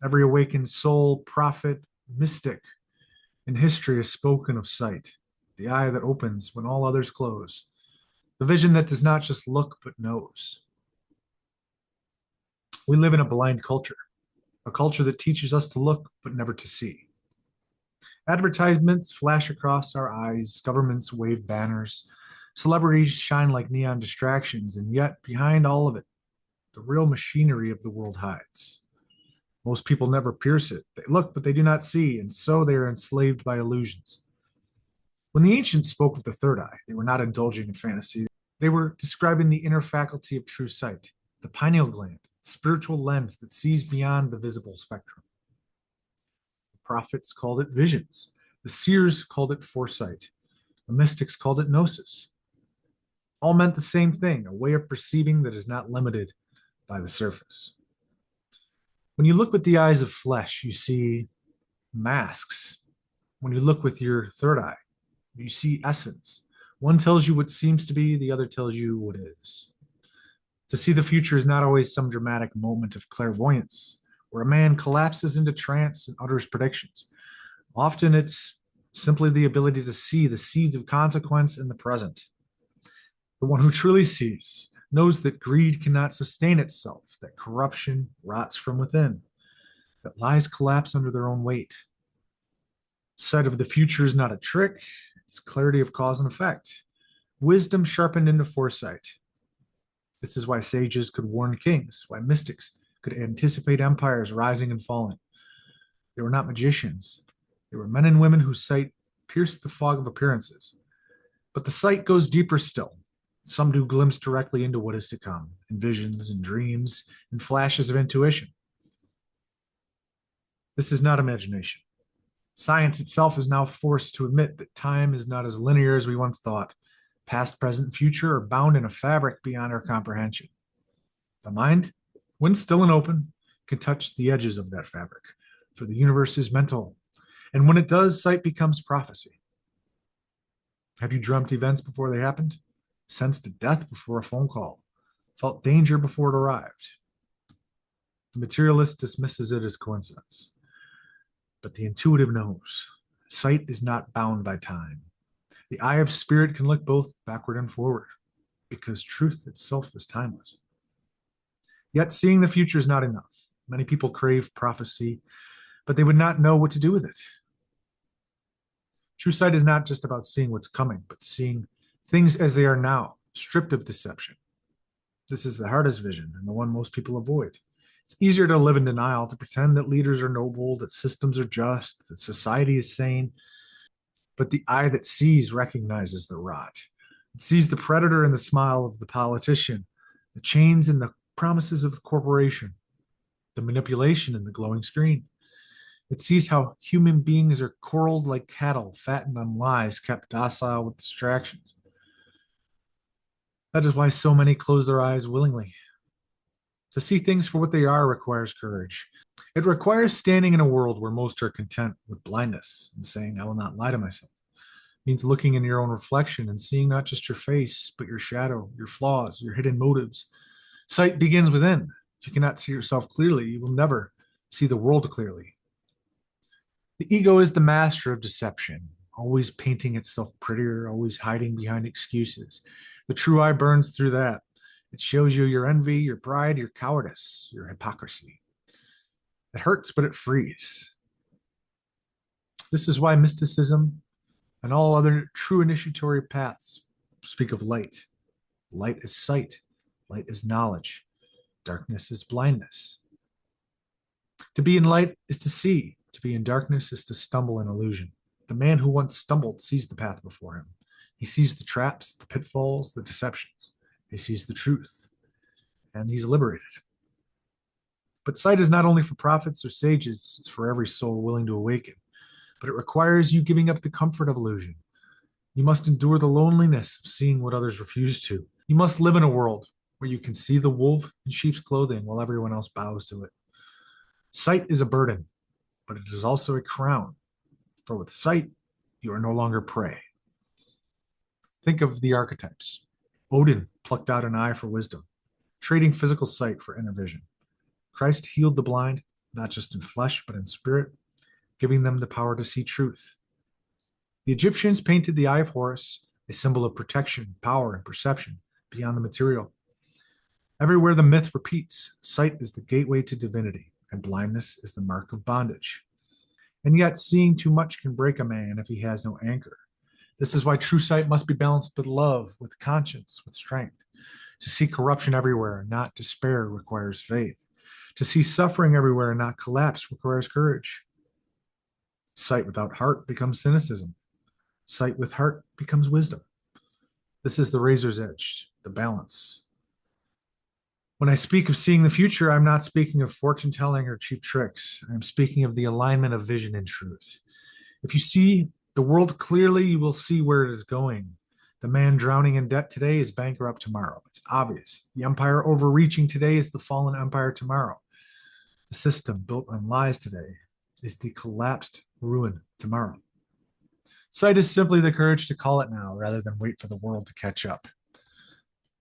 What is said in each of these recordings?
Every awakened soul, prophet, mystic in history has spoken of sight, the eye that opens when all others close, the vision that does not just look but knows. We live in a blind culture, a culture that teaches us to look but never to see. Advertisements flash across our eyes, governments wave banners, celebrities shine like neon distractions, and yet behind all of it, the real machinery of the world hides. Most people never pierce it. They look, but they do not see, and so they are enslaved by illusions. When the ancients spoke of the third eye, they were not indulging in fantasy. They were describing the inner faculty of true sight, the pineal gland, the spiritual lens that sees beyond the visible spectrum. The prophets called it visions. The seers called it foresight. The mystics called it gnosis. All meant the same thing, a way of perceiving that is not limited by the surface. When you look with the eyes of flesh, you see masks. When you look with your third eye, you see essence. One tells you what seems to be, the other tells you what is. To see the future is not always some dramatic moment of clairvoyance where a man collapses into trance and utters predictions. Often it's simply the ability to see the seeds of consequence in the present. The one who truly sees knows that greed cannot sustain itself, that corruption rots from within, that lies collapse under their own weight. Sight of the future is not a trick, it's clarity of cause and effect. Wisdom sharpened into foresight. This is why sages could warn kings, why mystics could anticipate empires rising and falling. They were not magicians. They were men and women whose sight pierced the fog of appearances. But the sight goes deeper still. Some do glimpse directly into what is to come, in visions and dreams, in flashes of intuition. This is not imagination. Science itself is now forced to admit that time is not as linear as we once thought. Past, present, and future are bound in a fabric beyond our comprehension. The mind, when still and open, can touch the edges of that fabric, for the universe is mental. And when it does, sight becomes prophecy. Have you dreamt events before they happened? Sensed death before a phone call? Felt danger before it arrived? The materialist dismisses it as coincidence. But the intuitive knows. Sight is not bound by time. The eye of spirit can look both backward and forward, because truth itself is timeless. Yet seeing the future is not enough. Many people crave prophecy, but they would not know what to do with it. True sight is not just about seeing what's coming, but seeing things as they are now, stripped of deception. This is the hardest vision and the one most people avoid. It's easier to live in denial, to pretend that leaders are noble, that systems are just, that society is sane. But the eye that sees recognizes the rot. It sees the predator in the smile of the politician, the chains in the promises of the corporation, the manipulation in the glowing screen. It sees how human beings are corralled like cattle, fattened on lies, kept docile with distractions. That is why so many close their eyes willingly. To see things for what they are requires courage. It requires standing in a world where most are content with blindness and saying, I will not lie to myself. It means looking in your own reflection and seeing not just your face, but your shadow, your flaws, your hidden motives. Sight begins within. If you cannot see yourself clearly, you will never see the world clearly. The ego is the master of deception, always painting itself prettier, always hiding behind excuses. The true eye burns through that. It shows you your envy, your pride, your cowardice, your hypocrisy. It hurts, but it frees. This is why mysticism and all other true initiatory paths speak of light. Light is sight. Light is knowledge. Darkness is blindness. To be in light is to see. To be in darkness is to stumble in illusion. The man who once stumbled sees the path before him. He sees the traps, the pitfalls, the deceptions. He sees the truth, and he's liberated. But sight is not only for prophets or sages, it's for every soul willing to awaken. But it requires you giving up the comfort of illusion. You must endure the loneliness of seeing what others refuse to. You must live in a world where you can see the wolf in sheep's clothing while everyone else bows to it. Sight is a burden, but it is also a crown. For with sight, you are no longer prey. Think of the archetypes. Odin plucked out an eye for wisdom, trading physical sight for inner vision. Christ healed the blind, not just in flesh, but in spirit, giving them the power to see truth. The Egyptians painted the eye of Horus, a symbol of protection, power, and perception beyond the material. Everywhere the myth repeats, sight is the gateway to divinity, and blindness is the mark of bondage. And yet, seeing too much can break a man if he has no anchor. This is why true sight must be balanced with love, with conscience, with strength. To see corruption everywhere, not despair, requires faith. To see suffering everywhere, not collapse, requires courage. Sight without heart becomes cynicism. Sight with heart becomes wisdom. This is the razor's edge, the balance. When I speak of seeing the future, I'm not speaking of fortune telling or cheap tricks. I'm speaking of the alignment of vision and truth. If you see the world clearly, you will see where it is going. The man drowning in debt today is bankrupt tomorrow. It's obvious. The empire overreaching today is the fallen empire tomorrow. The system built on lies today is the collapsed ruin tomorrow. Sight is simply the courage to call it now rather than wait for the world to catch up.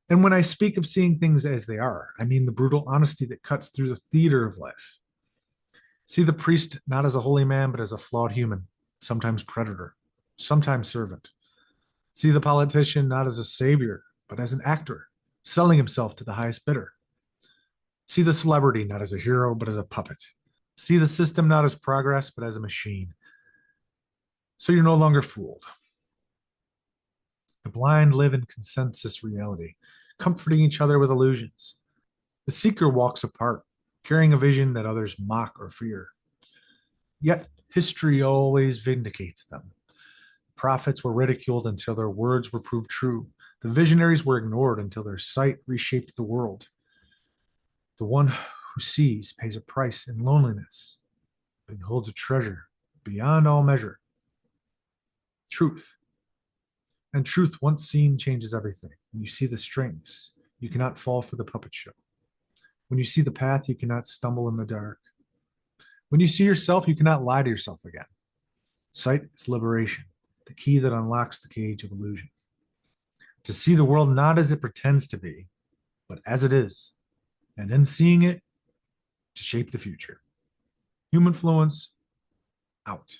And when I speak of seeing things as they are, I mean the brutal honesty that cuts through the theater of life. See the priest not as a holy man, but as a flawed human, sometimes predator, sometimes servant. See the politician not as a savior, but as an actor, selling himself to the highest bidder. See the celebrity not as a hero, but as a puppet. See the system not as progress, but as a machine. So you're no longer fooled. The blind live in consensus reality, comforting each other with illusions. The seeker walks apart, carrying a vision that others mock or fear. Yet history always vindicates them. Prophets were ridiculed until their words were proved true. The visionaries were ignored until their sight reshaped the world. The one who sees pays a price in loneliness, but he holds a treasure beyond all measure. Truth. And truth, once seen, changes everything. When you see the strings, you cannot fall for the puppet show. When you see the path, you cannot stumble in the dark. When you see yourself, you cannot lie to yourself again. Sight is liberation, the key that unlocks the cage of illusion. To see the world not as it pretends to be, but as it is, and in seeing it, to shape the future. Humanfluence, out.